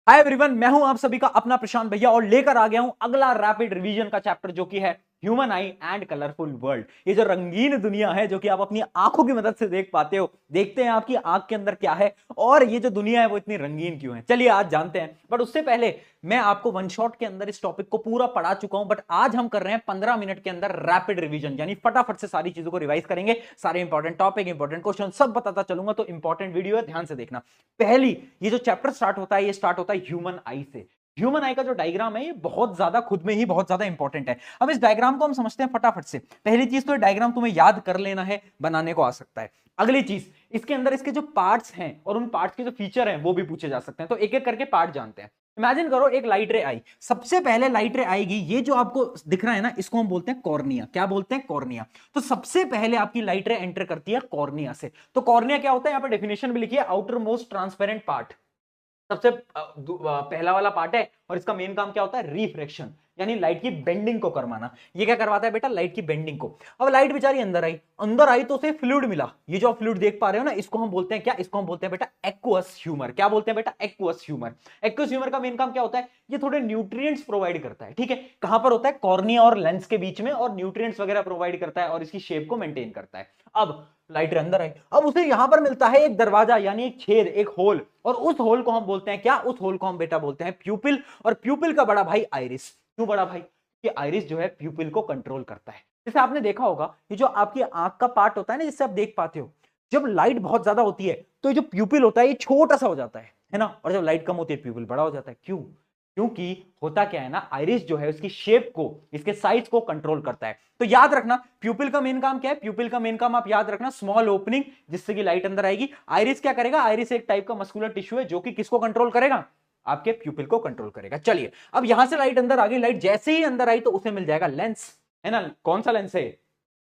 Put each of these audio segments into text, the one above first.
Hi everyone, मैं हूं आप सभी का अपना प्रशांत भैया और लेकर आ गया हूं अगला रैपिड रिवीजन का चैप्टर जो कि है human I and colourful world. ये जो रंगीन दुनिया है जो कि आप अपनी आंखों की मदद से देख पाते हो, देखते हैं आपकी आंख के अंदर क्या है और ये जो दुनिया है वो इतनी रंगीन क्यों है। चलिए आज जानते हैं, बट उससे पहले मैं आपको वन शॉट के अंदर इस टॉपिक को पूरा पढ़ा चुका हूं, बट आज हम कर रहे हैं 15 मिनट के अंदर रैपिड रिवीजन, यानी फटाफट से सारी चीजों को रिवाइज करेंगे। सारे इंपॉर्टेंट टॉपिक, इंपॉर्टेंट क्वेश्चन सब बताता चलूंगा, तो इंपॉर्टेंट वीडियो है, ध्यान से देखना। पहली ये जो चैप्टर स्टार्ट होता है ये स्टार्ट होता है ह्यूमन आई से। ह्यूमन आई का जो डायग्राम है ये बहुत ज्यादा खुद में ही बहुत ज्यादा इंपॉर्टेंट है। अब इस डायग्राम को हम समझते हैं फटाफट से। पहली चीज तो ये डायग्राम तुम्हें याद कर लेना है, बनाने को आ सकता है। अगली चीज, इसके अंदर इसके जो पार्ट्स हैं और उन पार्ट्स के जो फीचर हैं वो भी पूछे जा सकते हैं, तो एक एक करके पार्ट जानते हैं। इमेजिन करो एक लाइट रे आई, सबसे पहले लाइट रे आएगी, ये जो आपको दिख रहा है ना इसको हम बोलते हैं कॉर्निया। क्या बोलते हैं? कॉर्निया। तो सबसे पहले आपकी लाइट रे एंटर करती है कॉर्निया से। तो कॉर्निया क्या होता है, यहां पर डेफिनेशन भी लिखी है, आउटर मोस्ट ट्रांसपेरेंट पार्ट। सबसे पहला वाला पार्ट है और इसका मेन काम क्या होता है? रिफ्रैक्शन, यानी लाइट की बेंडिंग को करवाना। ये क्या करवाता है बेटा? लाइट की बेंडिंग को। अब लाइट बेचारी अंदर आई तो उसे फ्लूइड मिला। ये जो आप फ्लूइड देख पा रहे हो ना, इसको हम बोलते हैं क्या? इसको हम बोलते हैं बेटा एक्वस ह्यूमर। क्या बोलते हैं बेटा? Aqueous humour. एक्वस ह्यूमर का मेन काम क्या होता है? ये थोड़े न्यूट्रिएंट्स प्रोवाइड करता है। ठीक है, कहां पर होता है? कॉर्निया और लेंस के बीच में, और न्यूट्रिएंट्स वगैरह प्रोवाइड करता है और इसकी शेप को मेंटेन करता है। अब लाइट अंदर आई, अब उसे यहां पर मिलता है एक दरवाजा, यानी एक छेद, एक होल, और उस होल को हम बोलते हैं क्या? उस होल को हम बेटा बोलते हैं प्यूपिल। और प्यूपिल का बड़ा भाई आइरिस। क्यों बड़ा भाई? कि आइरिस जो है प्यूपिल को कंट्रोल करता है। जैसे आपने देखा होगा, ये जो आपकी आंख का पार्ट होता है ना जिससे आप देख पाते हो, जब लाइट बहुत ज्यादा होती है तो ये जो प्यूपिल होता है ये छोटा सा हो जाता है ना, और जब लाइट कम होती है प्यूपिल बड़ा हो जाता है। क्यों? क्योंकि होता क्या है ना, आइरिस जो है उसकी शेप को, इसके साइज को कंट्रोल करता है। तो याद रखना प्यूपिल का मेन काम क्या है? प्यूपिल का मेन काम आप याद रखना, स्मॉल ओपनिंग जिससे कि लाइट अंदर आएगी। आइरिस क्या करेगा? आइरिस एक टाइप का मस्कुलर टिश्यू है जो कि किसको कंट्रोल करेगा? आपके प्यूपिल को कंट्रोल करेगा। चलिए, अब यहां से लाइट अंदर आ गई, लाइट जैसे ही अंदर आई तो उसे मिल जाएगा लेंस, है ना। कौन सा लेंस है?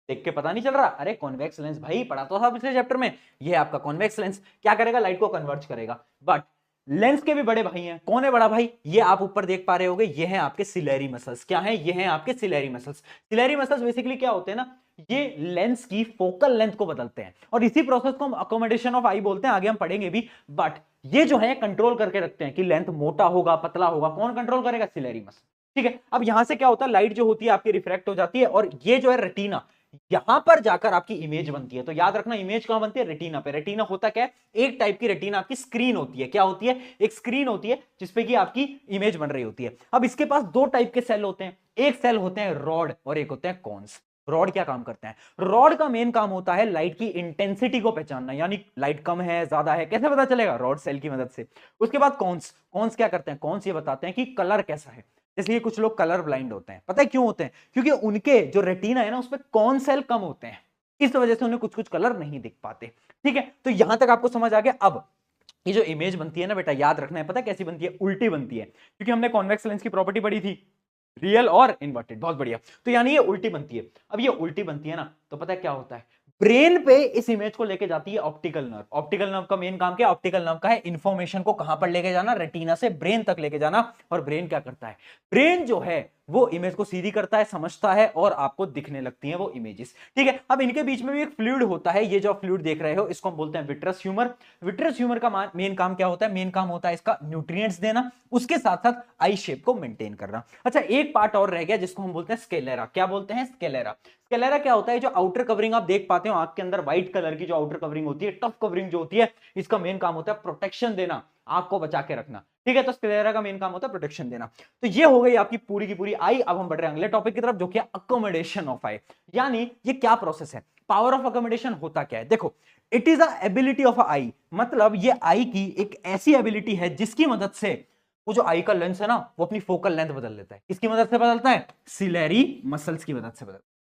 देख के पता नहीं चल रहा? अरे कॉन्वेक्स लेंस भाई, पढ़ा तो था पिछले चैप्टर में। ये आपका कॉन्वेक्स लेंस क्या करेगा? लाइट को कन्वर्ज करेगा। बट लेंस के भी बड़े भाई हैं। कौन है बड़ा भाई? ये आप ऊपर देख पा रहे होगे, ये हैं आपके सिलेरी मसल्स। क्या है? ये हैं आपके ciliary muscles. Ciliary muscles basically क्या होते हैं ना, ये लेंस की फोकल लेंथ को बदलते हैं, और इसी प्रोसेस को हम अकोमोडेशन ऑफ आई बोलते हैं, आगे हम पढ़ेंगे भी। बट ये जो है कंट्रोल करके रखते हैं कि लेंथ मोटा होगा पतला होगा। कौन कंट्रोल करेगा? Ciliary muscle. ठीक है, अब यहां से क्या होता है, लाइट जो होती है आपकी रिफ्रैक्ट हो जाती है, और ये जो है रेटिना, यहां पर जाकर आपकी इमेज बनती है। तो याद रखना, इमेज कहां बनती है? रेटिना पे। रेटिना होता क्या है? एक टाइप की रेटिना आपकी स्क्रीन होती है। क्या होती है? एक स्क्रीन होती है जिसपे कि आपकी इमेज बन रही होती है। अब इसके पास दो टाइप के सेल होते हैं, एक सेल होते हैं रॉड और एक होते हैं कॉन्स। रॉड क्या काम करते हैं? रॉड का मेन काम होता है लाइट की इंटेंसिटी को पहचानना, यानी लाइट कम है ज्यादा है कैसे पता चलेगा? रॉड सेल की मदद से। उसके बाद कॉन्स, कॉन्स क्या करते हैं? कॉन्स ये बताते हैं कि कलर कैसा है। इसलिए कुछ लोग कलर ब्लाइंड होते हैं। पता है क्यों होते हैं? क्योंकि उनके जो रेटिना है ना उसपे कौन सेल कम होते हैं, इस वजह से उन्हें कुछ कुछ कलर नहीं दिख पाते। ठीक है, तो यहां तक आपको समझ आ गया। अब ये जो इमेज बनती है ना बेटा, याद रखना है, पता है कैसी बनती है? उल्टी बनती है, क्योंकि हमने कॉन्वेक्स लेंस की प्रॉपर्टी पढ़ी थी, रियल और इन्वर्टेड। बहुत बढ़िया। तो यानी ये उल्टी बनती है। अब ये उल्टी बनती है ना, तो पता है क्या होता है? ब्रेन पे इस इमेज को लेके जाती है ऑप्टिकल नर्व। ऑप्टिकल नर्व का मेन काम क्या? ऑप्टिकल नर्व का है इंफॉर्मेशन को कहां पर लेके जाना? रेटिना से ब्रेन तक लेके जाना। और ब्रेन क्या करता है? ब्रेन जो है वो इमेज को सीधी करता है, समझता है, और आपको दिखने लगती हैं वो इमेजेस। ठीक है, अब इनके बीच में भी एक फ्लूइड होता है। ये जो फ्लूइड देख रहे हो इसको हम बोलते हैं विट्रस ह्यूमर। विट्रस ह्यूमर का मेन काम क्या होता है? मेन काम होता है इसका न्यूट्रिएंट्स देना, उसके साथ साथ आई शेप को मेंटेन करना। अच्छा, एक पार्ट और रह गया जिसको हम बोलते हैं स्केलेरा। क्या बोलते हैं? स्केलेरा। स्केलेरा क्या होता है? जो आउटर कवरिंग आप देख पाते हो आंख के अंदर, व्हाइट कलर की जो आउटर कवरिंग होती है, टफ कवरिंग जो होती है, इसका मेन काम होता है प्रोटेक्शन देना, आंख को बचा के रखना। ठीक है, तो स्क्लेरा का मेन काम होता है प्रोटेक्शन देना। तो ये हो गई आपकी पूरी की पूरी आई। अब हम बढ़ रहे हैं अगले टॉपिक की तरफ जो कि अकोमोडेशन ऑफ आई। यानी ये क्या प्रोसेस है? पावर ऑफ अकोमोडेशन होता क्या है? देखो, it is a ability of eye, मतलब ये आई की एक ऐसी एबिलिटी है जिसकी मदद से वो जो आई का लेंस है ना वो अपनी फोकल लेंथ बदल लेता है। किसकी मदद से बदलता है? सिलेरी मसल्स की मदद से बदलता है।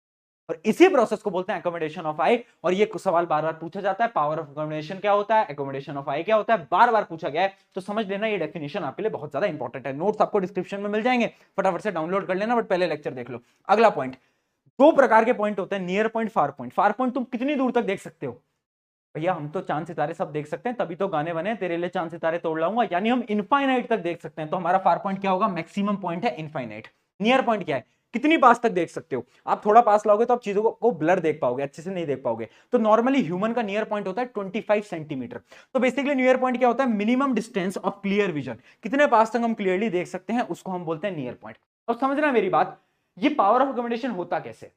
और इसी प्रोसेस को बोलते हैं एकोमोडेशन ऑफ आई। और ये सवाल बार बार पूछा जाता है, पावर ऑफ एकोमोडेशन क्या होता है, एकोमोडेशन ऑफ आई क्या होता है, बार बार पूछा गया है। तो समझ लेना ये डेफिनेशन आपके लिए बहुत ज्यादा इंपॉर्टेंट है। नोट्स आपको डिस्क्रिप्शन में मिल जाएंगे, फटाफट से डाउनलोड कर लेना, बट पहले लेक्चर देख लो। अगला पॉइंट, दो प्रकार के पॉइंट होते हैं, near point, far point. Far point तुम कितनी दूर तक देख सकते हो? भैया हम तो चांद सितारे सब देख सकते हैं, तभी तो गाने बने तेरे लिए चांद सितारे तोड़ लाऊंगा, यानी हम इनफाइनाइट तक देख सकते हैं। तो हमारा फार पॉइंट क्या होगा? मैक्सिमम पॉइंट है इनफाइनाइट। नियर पॉइंट क्या है? कितनी पास तक देख सकते हो? आप थोड़ा पास लाओगे तो आप चीजों को ब्लर देख पाओगे, अच्छे से नहीं देख पाओगे। तो नॉर्मली ह्यूमन का नियर पॉइंट होता है 25 सेंटीमीटर। तो बेसिकली नियर पॉइंट क्या होता है? Minimum distance of clear vision, कितने पास तक हम क्लियरली देख सकते हैं उसको हम बोलते हैं नियर पॉइंट। अब समझना मेरी बात, ये पावर ऑफ अकोमोडेशन होता कैसे?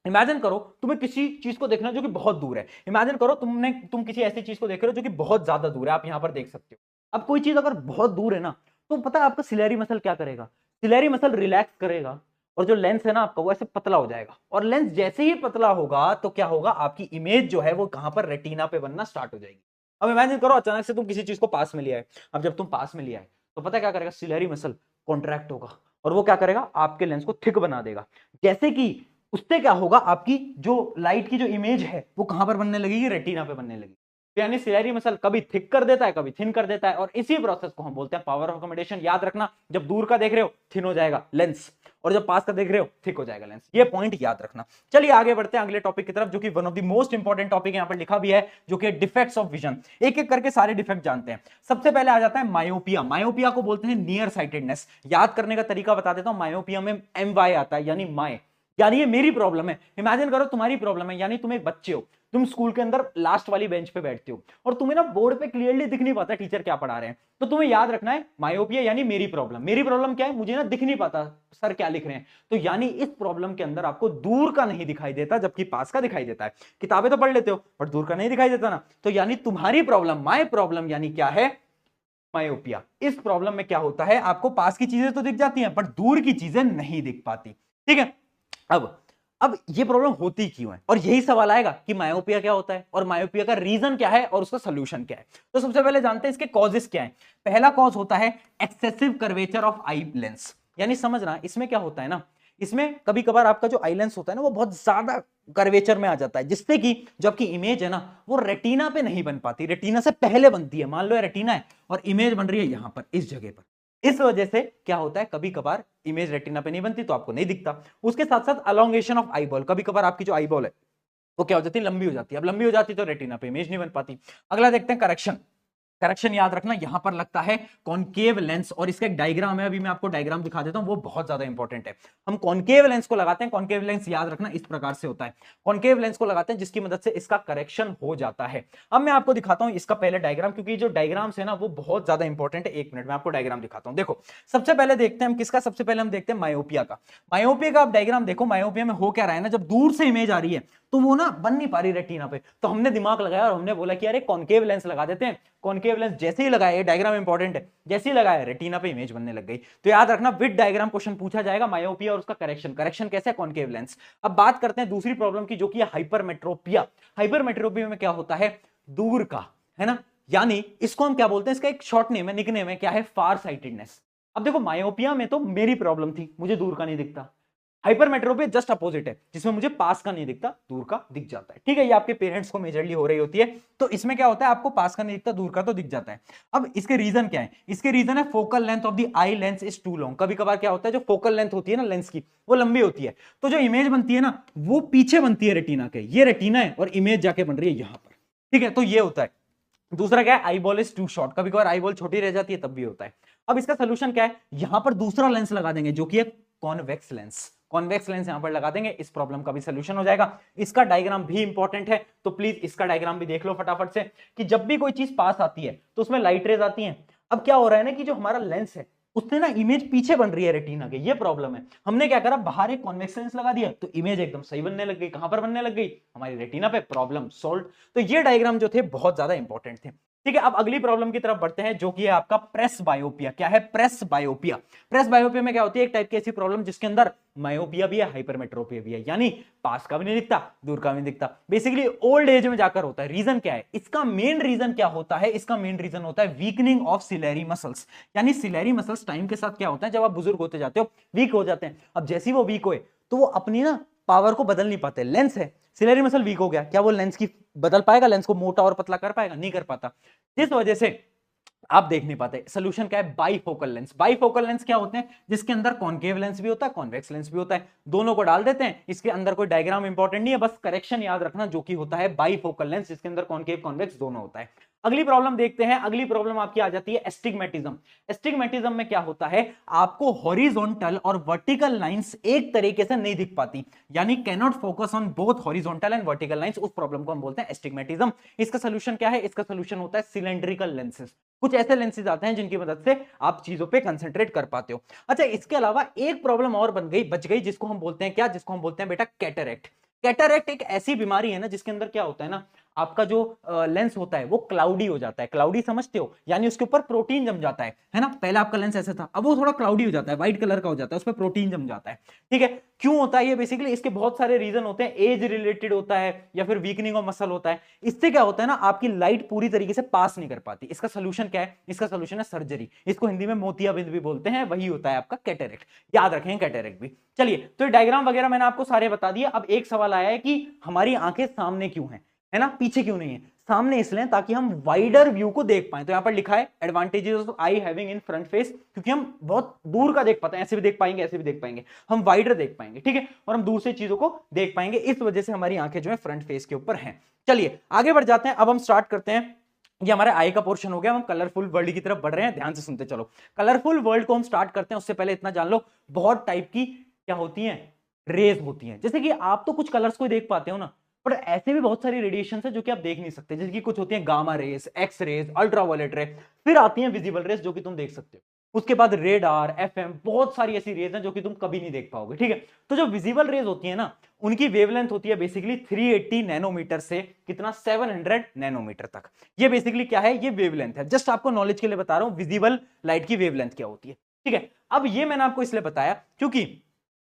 इमेजिन करो तुम्हें किसी चीज को देखना जो कि बहुत दूर है। इमेजिन करो तुम किसी ऐसी चीज को देख रहे हो जो कि बहुत ज्यादा दूर है, आप यहां पर देख सकते हो। अब कोई चीज अगर बहुत दूर है ना, तो पता है आपका सिलेरी मसल क्या करेगा? सिलेरी मसल रिलैक्स करेगा और जो लेंस है ना आपका वो ऐसे पतला हो जाएगा। और लेंस जैसे ही पतला होगा तो क्या होगा? आपकी इमेज जो है वो कहां पर? रेटिना पे बनना स्टार्ट हो जाएगी। अब इमेजिन करो अचानक से तुम किसी चीज को पास में लिया है। अब जब तुम पास में लिया है तो पता है क्या करेगा? सिलेरी मसल कॉन्ट्रैक्ट होगा और वो क्या करेगा? आपके लेंस को थिक बना देगा। जैसे कि उससे क्या होगा? आपकी जो लाइट की जो इमेज है वो कहां पर बनने लगेगी? रेटिना पे बनने लगेगी। तो यानी सिलेरी मसल कभी थिक कर देता है, कभी थिन कर देता है, और इसी प्रोसेस को हम बोलते हैं पावर ऑफ अकोमोडेशन। याद रखना, जब दूर का देख रहे हो थिन हो जाएगा लेंस, और जब पास का देख रहे हो थिक हो जाएगा लेंस। ये पॉइंट याद रखना। चलिए आगे बढ़ते हैं अगले टॉपिक की तरफ, जो कि one of the most important topic यहां पर लिखा भी है, जो कि डिफेक्ट्स ऑफ विजन। एक एक करके सारे डिफेक्ट जानते हैं। सबसे पहले आ जाता है मायोपिया। मायोपिया को बोलते हैं नियर साइटेडनेस। याद करने का तरीका बता देता हूं। मायोपिया में MY आता है, यानी माय, यानी ये मेरी प्रॉब्लम है। इमेजिन करो तुम्हारी प्रॉब्लम है, यानी तुम एक बच्चे हो, तुम स्कूल के अंदर लास्ट वाली बेंच पे बैठते हो और तुम्हें ना बोर्ड पे क्लियरली दिख नहीं पाता टीचर क्या पढ़ा रहे हैं। तो तुम्हें याद रखना है मायोपिया यानी मेरी प्रॉब्लम। मेरी प्रॉब्लम क्या है? मुझे ना दिख नहीं पाता सर क्या लिख रहे हैं। तो यानी इस प्रॉब्लम के अंदर आपको दूर का नहीं दिखाई देता, जबकि पास का दिखाई देता है। किताबें तो पढ़ लेते हो बट दूर का नहीं दिखाई देता ना। तो यानी तुम्हारी प्रॉब्लम, माय प्रॉब्लम, यानी क्या है? मायोपिया। इस प्रॉब्लम में क्या होता है? आपको पास की चीजें तो दिख जाती हैं पर दूर की चीजें नहीं दिख पाती। ठीक है। अब ये प्रॉब्लम होती क्यों है? और यही सवाल आएगा कि मायोपिया क्या होता है और मायोपिया का रीजन क्या है और उसका सोल्यूशन क्या है। तो सबसे पहले जानते हैं इसके कॉजेस क्या है। पहला कॉज होता है excessive curvature of eye lens. यानी समझना, इसमें क्या होता है ना, इसमें कभी कभार आपका जो आई लेंस होता है ना वो बहुत ज्यादा कर्वेचर में आ जाता है, जिससे कि जो आपकी इमेज है ना वो रेटिना पे नहीं बन पाती, रेटिना से पहले बनती है। मान लो ये रेटिना है और इमेज बन रही है यहां पर, इस जगह पर। इस वजह से क्या होता है, कभी कभार इमेज रेटिना पे नहीं बनती तो आपको नहीं दिखता। उसके साथ साथ अलोंगेशन ऑफ आईबॉल, कभी कभार आपकी जो आईबॉल है वो क्या हो जाती है? लंबी हो जाती है। अब लंबी हो जाती है तो रेटिना पे इमेज नहीं बन पाती। अगला देखते हैं करेक्शन। करेक्शन याद रखना, यहां पर लगता है कॉनकेव लेंस, और इसका एक डायग्राम है, अभी मैं आपको डायग्राम दिखा देता हूं, वो बहुत ज्यादा इंपॉर्टेंट है। हम कॉनकेव लेंस को लगाते हैं। कॉनकेव लेंस याद रखना इस प्रकार से होता है। कॉनकेव लेंस को लगाते हैं जिसकी मदद से इसका करेक्शन हो जाता है। अब मैं आपको दिखाता हूं इसका पहले डायग्राम, क्योंकि जो डायग्राम्स है ना वो बहुत ज्यादा इंपॉर्टेंट है। एक मिनट में आपको डायग्राम दिखाता हूं। देखो सबसे पहले देखते हैं हम किसका, सबसे पहले हम देखते हैं मायोपिया का। मायोपिया का आप डायग्राम देखो। मायोपिया में हो क्या रहा है ना, जब दूर से इमेज आ रही है तो वो ना बन नहीं पा रही रेटिना पे। तो हमने दिमाग लगाया और हमने बोला कि अरे कॉनकेव लेंस लगा देते हैं। कॉनकेव लेंस जैसे ही लगाया, ये डायग्राम इंपॉर्टेंट है, जैसे ही लगाया रेटिना पे इमेज बनने लग गई। तो याद रखना विद डायग्राम क्वेश्चन पूछा जाएगा, मायोपिया और उसका करेक्शन। करेक्शन कैसे है? Concave lens. अब बात करते हैं दूसरी प्रॉब्लम की, जो कि है हाइपरमेट्रोपिया। हाइपरमेट्रोपिया में क्या होता है? दूर का, है ना, यानी इसको हम क्या बोलते हैं? इसका एक शॉर्ट नेम है, निकनेम है, क्या है? फार साइटेडनेस। अब देखो मायोपिया में तो मेरी प्रॉब्लम थी, मुझे दूर का नहीं दिखता। हाइपरमेट्रोपिया जस्ट अपोजिट है, जिसमें मुझे पास का नहीं दिखता, दूर का दिख जाता है। ठीक है, ये आपके पेरेंट्स को मेजरली हो रही होती है। तो इसमें क्या होता है? आपको पास का नहीं दिखता, दूर का तो दिख जाता है। अब इसके रीजन क्या है? इसके रीजन है focal length of the eye lens is too long. कभी कभार क्या होता है, जो फोकल लेंथ होती है ना लेंस की, वो लंबी होती है, तो जो इमेज बनती है ना वो पीछे बनती है रेटिना के। ये रेटिना है और इमेज जाके बन रही है यहां पर। ठीक है, तो ये होता है। दूसरा क्या है? Eyeball is too short. कभी कभार आई बॉल छोटी रह जाती है, तब भी होता है। अब इसका सोल्यूशन क्या है? यहां पर दूसरा लेंस लगा देंगे, जो कि है कॉन्वेक्स लेंस। कॉन्वेक्स लेंस यहां पर लगा देंगे, इस प्रॉब्लम का भी सोल्यूशन हो जाएगा। इसका डायग्राम भी इंपॉर्टेंट है, तो प्लीज इसका डायग्राम भी देख लो फटाफट से, कि जब भी कोई चीज पास आती है तो उसमें लाइट रेज आती हैं। अब क्या हो रहा है ना, कि जो हमारा लेंस है उससे ना इमेज पीछे बन रही है रेटिना के, ये प्रॉब्लम है। हमने क्या करा, बाहर एक कॉन्वेक्स लेंस लगा दिया तो इमेज एकदम सही बनने लग गई। कहां पर बनने लग गई? हमारी रेटिना पे। Problem solve. तो ये डायग्राम जो थे बहुत ज्यादा इंपॉर्टेंट थे। ठीक है, अब अगली प्रॉब्लम की तरफ बढ़ते हैं, जो कि है आपका प्रेस बायोपिया। क्या है? प्रेस बायोपिया। प्रेस बायोपिया में क्या होती है? एक टाइप की ऐसी प्रॉब्लम जिसके अंदर मायोपिया भी है, हाइपरमेट्रोपिया भी है, यानी पास का भी नहीं दिखता, दूर का भी नहीं दिखता। बेसिकली ओल्ड एज में जाकर होता है। रीजन क्या है इसका? मेन रीजन क्या होता है? इसका मेन रीजन होता है वीकनिंग ऑफ सिलेरी मसल्स। यानी सिलेरी मसल्स टाइम के साथ क्या होता है, जब आप बुजुर्ग होते जाते हो वीक हो जाते हैं। अब जैसे ही वो वीक हुए तो वो अपनी ना पावर को बदल नहीं पाते। लेंस है, सिलेरी मसल वीक हो गया, क्या वो लेंस की बदल पाएगा? लेंस को मोटा और पतला कर पाएगा? नहीं कर पाता। इस वजह से आप देख नहीं पाते। सोल्यूशन क्या है? Bifocal lens. बाईफोकल लेंस क्या होते हैं? जिसके अंदर कॉनकेव लेंस भी होता है, कॉन्वेक्स लेंस भी होता है, दोनों को डाल देते हैं। इसके अंदर कोई डायग्राम इंपॉर्टेंट नहीं है, बस करेक्शन याद रखना, जो कि होता है बाईफोकल लेंस, जिसके अंदर कॉनकेव कॉन्वेक्स दोनों होता है। अगली प्रॉब्लम देखते हैं। अगली प्रॉब्लम आपकी आ जाती है एस्टिग्मेटिज्म। एस्टिग्मेटिज्म में क्या होता है, आपको हॉरिजॉन्टल और वर्टिकल लाइंस एक तरीके से नहीं दिख पाती, यानी cannot focus on both horizontal and vertical lines. उस प्रॉब्लम को हम बोलते हैं एस्टिग्मेटिज्म। इसका सोल्यूशन क्या है, इसका सोल्यूशन होता है सिलेंड्रिकल लेंसेज। कुछ ऐसे लेंसेज आते हैं जिनकी मदद से आप चीजों पे कंसंट्रेट कर पाते हो। अच्छा, इसके अलावा एक प्रॉब्लम और बच गई, जिसको हम बोलते हैं क्या, जिसको हम बोलते हैं बेटा कैटरेक्ट। कैटरेक्ट एक ऐसी बीमारी है ना जिसके अंदर क्या होता है ना, आपका जो लेंस होता है वो क्लाउडी हो जाता है। क्लाउडी समझते हो, यानी उसके ऊपर प्रोटीन जम जाता है ना। पहले आपका लेंस ऐसा था, अब वो थोड़ा क्लाउडी हो जाता है, व्हाइट कलर का हो जाता है, उस पर प्रोटीन जम जाता है। ठीक है, क्यों होता है ये, बेसिकली इसके बहुत सारे रीजन होते हैं। एज रिलेटेड होता है या फिर वीकनिंग ऑफ मसल होता है। इससे क्या होता है ना, आपकी लाइट पूरी तरीके से पास नहीं कर पाती। इसका सोल्यूशन क्या है, इसका सोल्यूशन है सर्जरी। इसको हिंदी में मोतियाबिंद भी बोलते हैं, वही होता है आपका कैटरेक्ट। याद रखें कैटरेक्ट भी। चलिए, तो डायग्राम वगैरह मैंने आपको सारे बता दिए। अब एक सवाल आया है कि हमारी आंखें सामने क्यों है ना, पीछे क्यों नहीं है। सामने इसलिए ताकि हम वाइडर व्यू को देख पाए। तो यहां पर लिखा है advantages of I having in front face, क्योंकि हम बहुत दूर का देख पाते हैं, ऐसे भी देख पाएंगे, ऐसे भी देख पाएंगे, हम वाइडर देख पाएंगे। ठीक है, और हम दूर से चीजों को देख पाएंगे, इस वजह से हमारी आंखें जो है फ्रंट फेस के ऊपर हैं। चलिए आगे बढ़ जाते हैं। अब हम स्टार्ट करते हैं। ये हमारे आई का पोर्शन हो गया, हम कलरफुल वर्ल्ड की तरफ बढ़ रहे हैं। ध्यान से सुनते चलो। कलरफुल वर्ल्ड को हम स्टार्ट करते हैं, उससे पहले इतना जान लो, बहुत टाइप की क्या होती हैं, रेज होती हैं। जैसे कि आप तो कुछ कलर्स को देख पाते हो ना, पर ऐसे भी बहुत सारी रेडिएशन है जो कि आप देख नहीं सकते। जैसे कि कुछ होती हैं gamma rays, X rays, ultraviolet ray, फिर आती हैं विजिबल रेस जो कि तुम देख सकते हो। उसके बाद रेडार, एफएम, बहुत सारी ऐसी रेज हैं जो कि तुम कभी नहीं देख पाओगे। ठीक है, तो जो विजिबल रेज होती है ना, उनकी वेवलेंथ होती है बेसिकली 380 नैनोमीटर से कितना 700 नैनोमीटर तक। ये बेसिकली क्या है, ये वेवलेंथ है। जस्ट आपको नॉलेज के लिए बता रहा हूं विजिबल लाइट की वेवलेंथ क्या होती है। ठीक है, अब ये मैंने आपको इसलिए बताया क्योंकि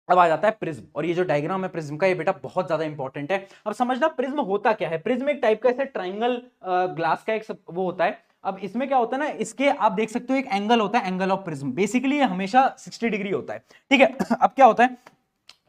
अब आ जाता है प्रिज्म। और ये जो डायग्राम है प्रिज्म का, ये बेटा बहुत ज्यादा इंपॉर्टेंट है। अब समझना प्रिज्म होता क्या है। प्रिज्म एक टाइप का ऐसे ट्राइंगल ग्लास का एक वो होता है। अब इसमें क्या होता है ना, इसके आप देख सकते हो एक एंगल होता है, एंगल ऑफ प्रिज्म। बेसिकली ये हमेशा 60 डिग्री होता है। ठीक है, अब क्या होता है,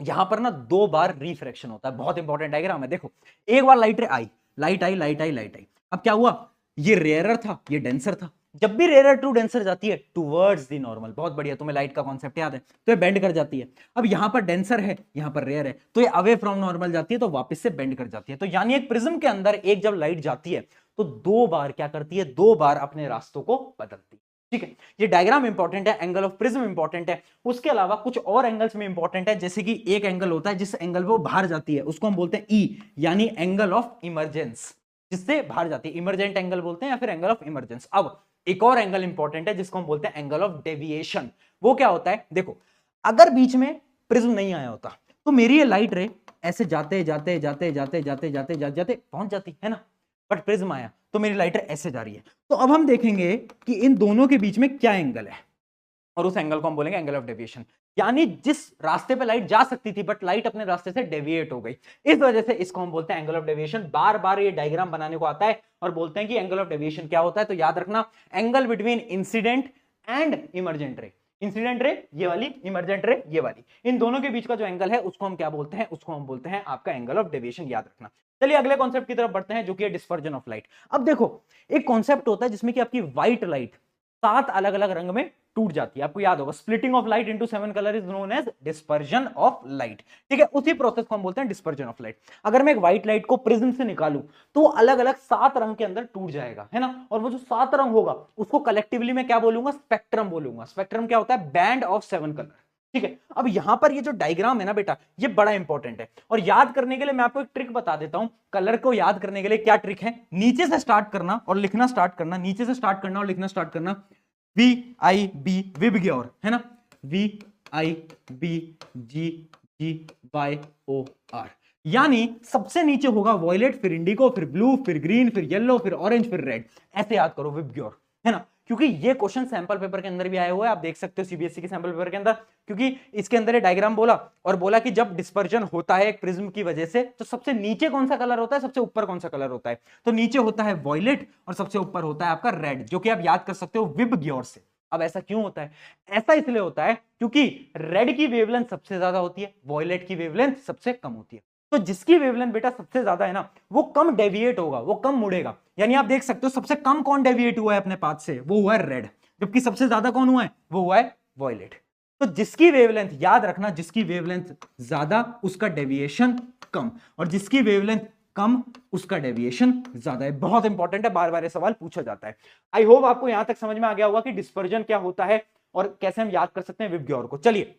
यहां पर ना 2 बार रिफ्रैक्शन होता है। बहुत इंपॉर्टेंट डायग्राम है, देखो। एक बार लाइट आई, लाइट आई, लाइट आई, लाइट आई। अब क्या हुआ, ये रेयरर था, ये डेंसर था। जब भी रेयर टू डेंसर जाती है टूवर्ड्स द नॉर्मल, बहुत बढ़िया, तुम्हें लाइट का कॉन्सेप्ट याद है, तो ये बेंड कर जाती है। अब यहां पर डेंसर है, यहां पर रेयर है, तो ये अवे फ्रॉम नॉर्मल जाती है, तो वापस से बेंड कर जाती है। तो यानी एक प्रिज्म के अंदर एक जब लाइट जाती है तो 2 बार क्या करती है, 2 बार अपने रास्तों को बदलती है। ठीक है, ये डायग्राम इंपॉर्टेंट है, एंगल ऑफ प्रिज्म इंपॉर्टेंट है। उसके अलावा कुछ और एंगल्स में इंपॉर्टेंट है, जैसे कि एक एंगल होता है जिस एंगल वो बाहर जाती है, उसको हम बोलते हैं ई, यानी एंगल ऑफ इमरजेंस, जिससे बाहर जाती है, इमरजेंट एंगल बोलते हैं या फिर एंगल ऑफ इमरजेंस। अब एक और एंगल इंपॉर्टेंट है जिसको हम बोलते हैं एंगल ऑफ डेविएशन। वो क्या होता है, देखो, अगर बीच में प्रिज्म नहीं आया होता तो मेरी ये लाइट रे ऐसे जाते जाते जाते जाते जाते जाते जाते जाते पहुंच जाती है ना, बट प्रिज्म आया तो मेरी लाइट ऐसे जा रही है। तो अब हम देखेंगे कि इन दोनों के बीच में क्या एंगल है, और उस एंगल को हम बोलेंगे एंगल ऑफ डेविएशन। यानी जिस रास्ते पे लाइट जा सकती थी बट लाइट अपने रास्ते से डेविएट हो गई, इस वजह से इसको हम बोलते हैं एंगल ऑफ डेविएशन। बार बार ये डायग्राम बनाने को आता है और बोलते हैं कि एंगल ऑफ डेविएशन क्या होता है। तो याद रखना, angle between incident and emergent ray. Incident ray ये वाली, इमरजेंट रे ये वाली, इन दोनों के बीच का जो एंगल है उसको हम क्या बोलते हैं, उसको हम बोलते हैं आपका एंगल ऑफ डेविएशन। याद रखना। चलिए अगले कॉन्सेप्ट की तरफ बढ़ते हैं जो कि है डिस्पर्जन ऑफ लाइट। अब देखो, एक कॉन्सेप्ट होता है जिसमें कि आपकी व्हाइट लाइट 7 अलग अलग रंग में टूट जाती है। आपको याद होगा, splitting of light into 7 colour is known as dispersion of light. ठीक है, उसी प्रोसेस को हम बोलते हैं डिस्पर्जन ऑफ लाइट। अगर मैं एक व्हाइट लाइट को प्रिज्म से निकालूं तो अलग अलग 7 रंग के अंदर टूट जाएगा, है ना। और वो जो 7 रंग होगा उसको कलेक्टिवली मैं क्या बोलूंगा, स्पेक्ट्रम बोलूंगा। स्पेक्ट्रम क्या होता है, बैंड ऑफ 7 कलर। ठीक है, अब यहां पर ये जो डायग्राम है ना बेटा, ये बड़ा इंपॉर्टेंट है। और याद करने के लिए मैं आपको एक ट्रिक बता देता हूं। कलर को याद करने के लिए क्या ट्रिक है, नीचे से स्टार्ट करना और लिखना स्टार्ट करना, नीचे से स्टार्ट करना और लिखना स्टार्ट करना। VIB विबग्योर, है ना, VIBGGYOR। यानी सबसे नीचे होगा वॉयलेट, फिर इंडिगो, फिर ब्लू, फिर ग्रीन, फिर येलो, फिर ऑरेंज, फिर रेड। ऐसे याद करो विबग्योर, है ना। क्योंकि ये क्वेश्चन सैंपल पेपर के अंदर भी आया हुआ है, आप देख सकते हो सीबीएसई के सैंपल पेपर के अंदर। क्योंकि इसके अंदर ये डायग्राम बोला और बोला कि जब डिस्पर्जन होता है एक प्रिज्म की वजह से तो सबसे नीचे कौन सा कलर होता है, सबसे ऊपर कौन सा कलर होता है। तो नीचे होता है वॉयलेट और सबसे ऊपर होता है आपका रेड, जो कि आप याद कर सकते हो विबग्योर से। अब ऐसा क्यों होता है, ऐसा इसलिए होता है क्योंकि रेड की वेवलेंथ सबसे ज्यादा होती है, वॉयलेट की वेवलेंथ सबसे कम होती है। तो जिसकी वेवलेंथ बेटा सबसे ज्यादा है ना, वो कम डेविएट होगा, वो कम मुड़ेगा। यानी आप देख सकते हो सबसे कम कौन डेविएट हुआ है अपने पाथ से, वो हुआ है रेड, जबकि सबसे ज्यादा कौन हुआ है, वो हुआ है वॉयलेट। तो जिसकी वेवलेंथ, याद रखना, जिसकी वेवलेंथ ज्यादा उसका डेविएशन कम, और जिसकी वेवलेंथ कम, उसका डेविएशन ज्यादा है। बहुत इंपॉर्टेंट है, बार बार ये सवाल पूछा जाता है। आई होप आपको यहां तक समझ में आ गया होगा कि डिस्पर्जन क्या होता है और कैसे हम याद कर सकते हैं विबग्योर को। चलिए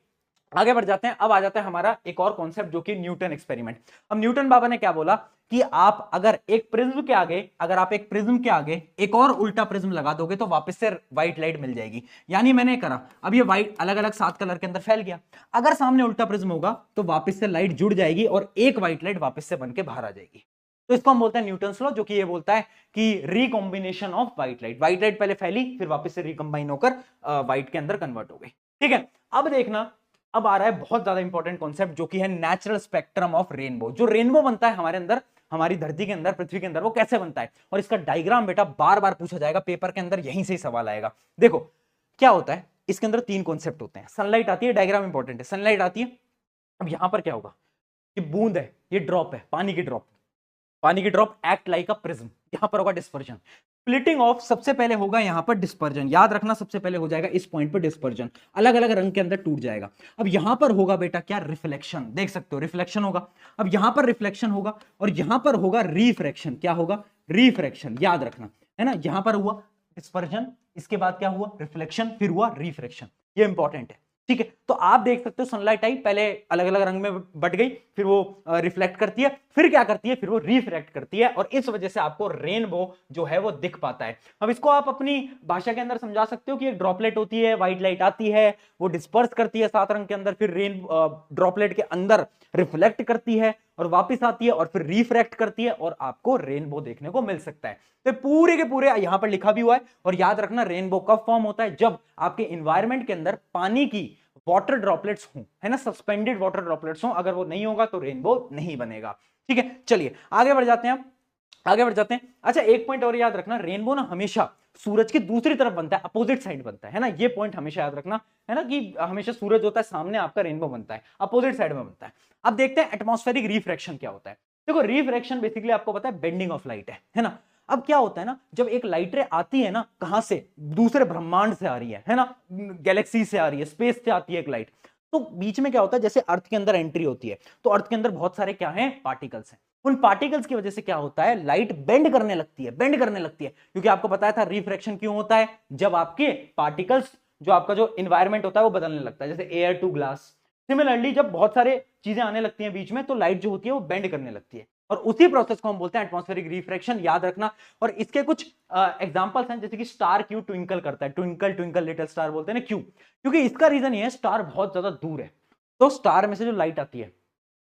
आगे बढ़ जाते हैं। अब आ जाता है हमारा एक और कॉन्सेप्ट जो कि न्यूटन एक्सपेरिमेंट। अब न्यूटन बाबा ने क्या बोला कि आप अगर एक प्रिज्म के आगे, अगर आप एक प्रिज्म के आगे एक और उल्टा प्रिज्म लगा दोगे तो वापस से व्हाइट लाइट मिल जाएगी। यानी मैंने करा, अब ये व्हाइट अलग अलग 7 कलर के अंदर फैल गया, अगर सामने उल्टा प्रिज्म होगा तो वापस से लाइट जुड़ जाएगी और एक व्हाइट लाइट वापस से बन के बाहर आ जाएगी। तो इसको हम बोलते हैं न्यूटन्स लॉ, जो कि ये बोलता है कि recombination of white light, white light पहले फैली फिर वापस से रिकंबाइन होकर व्हाइट के अंदर कन्वर्ट हो गई। ठीक है, अब देखना, अब आ रहा है बहुत ज्यादा इंपॉर्टेंट कॉन्सेप्ट जो कि है नेचुरल स्पेक्ट्रम ऑफ रेनबो। जो रेनबो बनता है हमारे अंदर, हमारी धरती के अंदर, पृथ्वी के अंदर, वो कैसे बनता है और इसका डायग्राम बेटा बार बार पूछा जाएगा पेपर के अंदर, यहीं से ही सवाल आएगा। देखो क्या होता है, इसके अंदर 3 कॉन्सेप्ट होते हैं। सनलाइट आती है, डायग्राम इंपॉर्टेंट है, सनलाइट आती है। अब यहां पर क्या होगा, ये बूंद है, ये ड्रॉप है, पानी की ड्रॉप, पानी की drop act like a prism, यहां पर होगा डिस्पर्जन। स्प्लिटिंग ऑफ सबसे पहले होगा यहां पर डिस्पर्जन, याद रखना सबसे पहले हो जाएगा इस पॉइंट पर डिस्पर्जन, अलग अलग रंग के अंदर टूट जाएगा। अब यहां पर होगा बेटा क्या, रिफ्लेक्शन, देख सकते हो रिफ्लेक्शन होगा। अब यहां पर रिफ्लेक्शन होगा और यहां पर होगा रिफ्रैक्शन, क्या होगा, रिफ्रैक्शन, याद रखना है ना। यहां पर हुआ डिस्पर्जन, इसके बाद क्या हुआ, रिफ्लेक्शन, फिर हुआ रिफ्रैक्शन, ये इंपॉर्टेंट है। ठीक है, तो आप देख सकते हो सनलाइट आई, पहले अलग अलग रंग में बट गई, फिर वो रिफ्लेक्ट करती है, फिर क्या करती है, फिर वो रिफ्रैक्ट करती है, और इस वजह से आपको रेनबो जो है वो दिख पाता है। अब इसको आप अपनी भाषा के अंदर समझा सकते हो कि एक ड्रॉपलेट होती है, व्हाइट लाइट आती है, वो डिस्पर्स करती है 7 रंग के अंदर, फिर रेन ड्रॉपलेट के अंदर रिफ्लेक्ट करती है और वापस आती है और फिर रिफ्रैक्ट करती है और आपको रेनबो देखने को मिल सकता है। तो पूरे के पूरे यहां पर लिखा भी हुआ है। और याद रखना रेनबो कब फॉर्म होता है, जब आपके इन्वायरमेंट के अंदर पानी की वाटर ड्रॉपलेट्स हों, है ना, सस्पेंडेड वाटर ड्रॉपलेट्स हों, अगर वो नहीं होगा तो रेनबो नहीं बनेगा। ठीक है, चलिए आगे बढ़ जाते हैं, आगे बढ़ जाते हैं। अच्छा एक पॉइंट और याद रखना, रेनबो ना हमेशा सूरज की दूसरी तरफ बनता है, अपोजिट साइड बनता है ना, ये पॉइंट हमेशा याद रखना, है ना, कि हमेशा सूरज होता है सामने, आपका रेनबो बनता है अपोजिट साइड में बनता है। अब देखते हैं एटमॉस्फेरिक रिफ्रैक्शन क्या होता है। देखो रिफ्रैक्शन बेसिकली आपको पता है बेंडिंग ऑफ लाइट है ना। अब क्या होता है ना, जब एक लाइट रे आती है ना, कहां से, दूसरे ब्रह्मांड से आ रही है ना, गैलेक्सी से आ रही है, स्पेस से आती है एक लाइट, तो बीच में क्या होता है, जैसे अर्थ के अंदर एंट्री होती है तो अर्थ के अंदर बहुत सारे क्या हैं, पार्टिकल्स हैं। उन पार्टिकल्स की वजह से क्या होता है, लाइट बेंड करने लगती है, बेंड करने लगती है, क्योंकि आपको बताया था रिफ्रैक्शन क्यों होता है, जब आपके पार्टिकल्स, जो आपका जो इन्वायरमेंट होता है वो बदलने लगता है, जैसे एयर टू ग्लास। सिमिलरली जब बहुत सारे चीजें आने लगती हैं बीच में तो लाइट जो होती है वो बेंड करने लगती है, और उसी प्रोसेस को हम बोलते हैं एटमॉस्फेरिक रिफ्रैक्शन, याद रखना। और इसके कुछ एग्जांपल्स हैं, जैसे कि स्टार क्यों ट्विंकल करता है, ट्विंकल ट्विंकल लिटिल स्टार बोलते हैं ना, क्यों, क्योंकि इसका रीजन ये है स्टार बहुत ज्यादा दूर है, तो स्टार में से जो लाइट आती है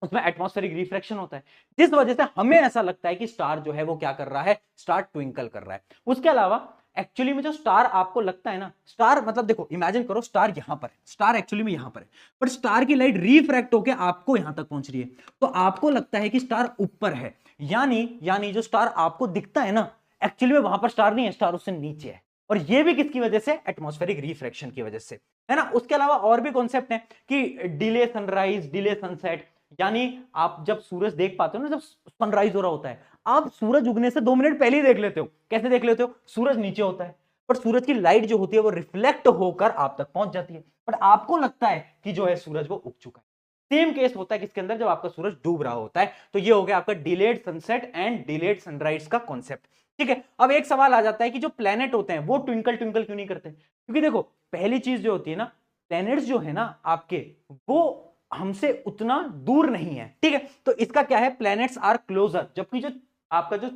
उसमें एटमॉस्फेरिक रिफ्रैक्शन होता है, जिस वजह से हमें ऐसा लगता है कि स्टार जो है वो क्या कर रहा है, स्टार ट्विंकल कर रहा है। उसके अलावा एक्चुअली में जो स्टार आपको लगता है ना, स्टार मतलब देखो इमेजिन करो स्टार यहां पर है, स्टार एक्चुअली में यहां पर है, बट स्टार की लाइट रिफ्रैक्ट होकर आपको यहां तक पहुंच रही है, तो आपको लगता है कि स्टार ऊपर है, यानी जो स्टार आपको दिखता है ना, एक्चुअली में वहां पर स्टार नहीं है, स्टार उससे नीचे है। और ये भी किसकी वजह से, एटमॉस्फेरिक रिफ्रैक्शन की वजह से, है ना। उसके अलावा और भी कॉन्सेप्ट है कि डिले सनराइज, डिले सनसेट, यानी आप जब सूरज देख पाते हो ना, जब सनराइज हो रहा होता है, आप सूरज उगने से 2 मिनट पहले ही देख लेते हो। कैसे देख लेते हो, सूरज नीचे होता है पर सूरज की लाइट जो होती है वो रिफ्लेक्ट होकर आप तक पहुंच जाती है, बट आपको लगता है कि जो है सूरज वो उग चुका है। सेम केस होता है किसके अंदर, जब आपका सूरज डूब रहा होता है। तो ये हो गया आपका delayed sunset and delayed sunrise का कॉन्सेप्ट। ठीक है, अब एक सवाल आ जाता है कि जो प्लेनेट होते हैं वो ट्विंकल ट्विंकल क्यों नहीं करते, क्योंकि देखो पहली चीज जो होती है ना, प्लैनेट्स जो है ना आपके, वो हमसे उतना दूर नहीं है। ठीक है, तो इसका क्या है, प्लैनेट्स आर क्लोजर, जबकि जो आपका जो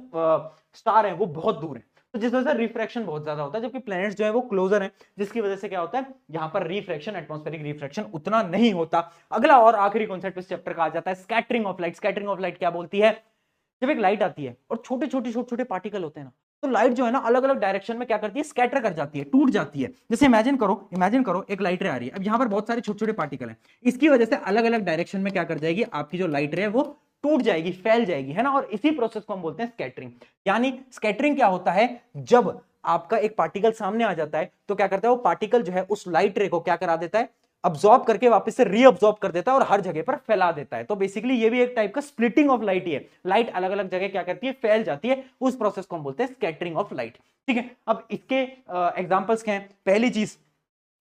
स्टार है वो बहुत दूर है, तो जिस वजह से रिफ्रैक्शन बहुत ज्यादा होता है, जबकि प्लैनेट्स जो है वो क्लोजर है, जिसकी वजह से क्या होता है, यहां पर रिफ्रैक्शन, एटमॉस्फेरिक रिफ्रैक्शन उतना नहीं होता। अगला और आखिरी कॉन्सेप्ट इस चैप्टर का आ जाता है scattering of light. Scattering of light क्या बोलती है, जब एक लाइट आती है और छोटे छोटे पार्टिकल होते हैं ना, तो लाइट जो है ना अलग अलग डायरेक्शन में क्या करती है, स्कैटर कर जाती है, टूट जाती है। जैसे इमेजिन करो एक लाइट रे आ रही है, अब यहां पर बहुत सारे छोटे छोटे पार्टिकल हैं, इसकी वजह से अलग अलग डायरेक्शन में क्या कर जाएगी, आपकी जो लाइट रे है वो टूट जाएगी, फैल जाएगी, है ना। और इसी प्रोसेस को हम बोलते हैं स्कैटरिंग। यानी स्कैटरिंग क्या होता है, जब आपका एक पार्टिकल सामने आ जाता है तो क्या करता है, वो पार्टिकल जो है उस लाइट रे को क्या करा देता है, अब्सॉर्ब करके वापस से रीअब्सॉर्ब कर देता है और हर जगह पर फैला देता है। तो बेसिकली ये भी एक टाइप का स्प्लिटिंग ऑफ लाइट ही है, लाइट अलग अलग जगह क्या करती है, फैल जाती है, उस प्रोसेस को हम बोलते हैं स्कैटरिंग ऑफ लाइट। ठीक है, अब इसके एग्जांपल्स क्या हैं। पहली चीज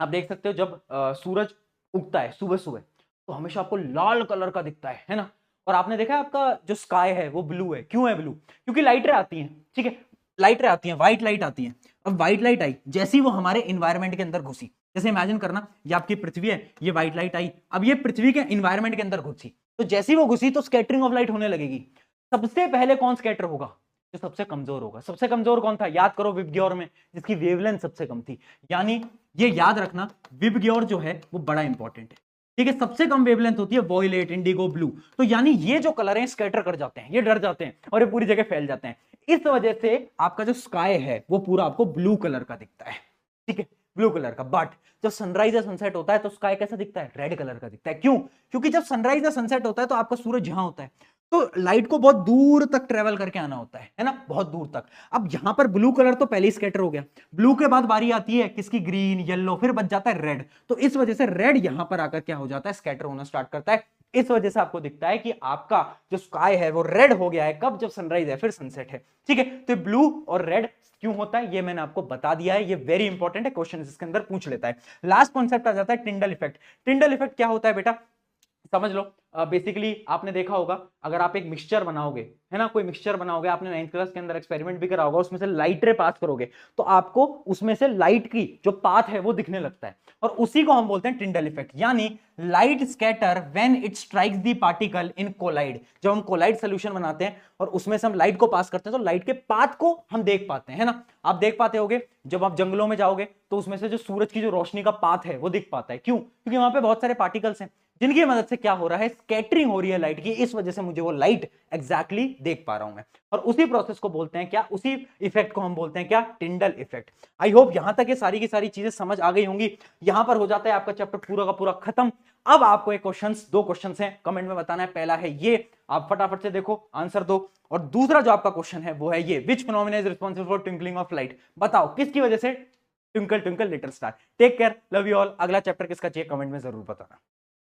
आप देख सकते हो, जब सूरज उगता है सुबह सुबह तो हमेशा आपको लाल कलर का दिखता है ना, और आपने देखा है आपका जो स्काई है वो ब्लू है। क्यों है ब्लू? क्योंकि लाइटें आती हैं, ठीक है, लाइटें आती हैं, व्हाइट लाइट आती है। अब व्हाइट लाइट आई, जैसे ही वो हमारे इन्वायरमेंट के अंदर घुसी, जैसे इमेजिन करना ये आपकी पृथ्वी है, ये व्हाइट लाइट आई, अब ये पृथ्वी के इन्वायरमेंट के अंदर घुसी, तो जैसे ही वो घुसी तो स्कैटरिंग ऑफ लाइट होने लगेगी। सबसे पहले कौन स्कैटर होगा? जो सबसे कमजोर होगा। सबसे कमजोर कौन था? याद करो, विबग्योर में, जिसकी वेवलेंथ सबसे कम थी। यानी ये याद रखना, विबग्योर जो है वो बड़ा इंपॉर्टेंट है, ठीक है। सबसे कम वेवलेंथ होती है वॉयलेट, इंडिगो, ब्लू। तो यानी ये जो कलर है स्कैटर कर जाते हैं, ये डर जाते हैं और ये पूरी जगह फैल जाते हैं। इस वजह से आपका जो स्काई है वो पूरा आपको ब्लू कलर का दिखता है, ठीक है, ब्लू कलर का। बट जब सनराइज या सनसेट होता है तो स्काई कैसा दिखता है? रेड कलर का दिखता है। क्यों? क्योंकि जब सनराइज या सनसेट होता है तो आपका सूरज जहां होता है तो लाइट को बहुत दूर तक ट्रेवल करके आना होता है ना, बहुत दूर तक। अब यहां पर ब्लू कलर तो पहले ही स्कैटर हो गया, ब्लू के बाद बारी आती है किसकी? ग्रीन, येलो, फिर बच जाता है रेड। तो इस वजह से रेड यहां पर आकर क्या हो जाता है? स्कैटर होना स्टार्ट करता है। इस वजह से आपको दिखता है कि आपका जो स्काई है वो रेड हो गया है। कब? जब सनराइज है फिर सनसेट है, ठीक है। तो ब्लू और रेड क्यों होता है ये मैंने आपको बता दिया है, ये वेरी इंपॉर्टेंट है, क्वेश्चन इसके अंदर पूछ लेता है। लास्ट कॉन्सेप्ट आ जाता है टिंडल इफेक्ट। टिंडल इफेक्ट क्या होता है बेटा? समझ लो, बेसिकली आपने देखा होगा, अगर आप एक मिक्सचर बनाओगे, है ना, कोई मिक्सचर बनाओगे, आपने 9th क्लास के अंदर एक्सपेरिमेंट भी करा होगा, उसमें से लाइट रे पास करोगे तो आपको उसमें से लाइट की जो पाथ है वो दिखने लगता है, और उसी को हम बोलते हैं टिंडल इफेक्ट। यानी light scatter when it strikes the particle in colloid. जब हम कोलाइड सोल्यूशन बनाते हैं और उसमें से हम लाइट को पास करते हैं तो लाइट के पाथ को हम देख पाते हैं, है ना। आप देख पाते होगे जब आप जंगलों में जाओगे तो उसमें से जो सूरज की जो रोशनी का पाथ है वो दिख पाता है। क्यों? क्योंकि वहां पे बहुत सारे पार्टिकल्स हैं जिनकी मदद से क्या हो रहा है? स्कैटरिंग हो रही है लाइट की, इस वजह से मुझे वो लाइट एग्जैक्टली देख पा रहा हूं मैं। और उसी प्रोसेस को बोलते हैं क्या? उसी इफेक्ट को हम बोलते हैं क्या? Tyndall effect. आई होप यहां तक ये सारी की सारी चीजें समझ आ गई होंगी। यहां पर हो जाता है आपका चैप्टर पूरा का पूरा खत्म। अब आपको एक क्वेश्चंस, दो क्वेश्चंस हैं, कमेंट में बताना है। पहला है ये, आप फटाफट से देखो आंसर दो, और दूसरा जो आपका क्वेश्चन है वो है ये, which phenomena is responsible for twinkling of light. बताओ किसकी वजह से twinkle twinkle little star. Take care, love you all. अगला चैप्टर किसका चाहिए कमेंट में जरूर बताना।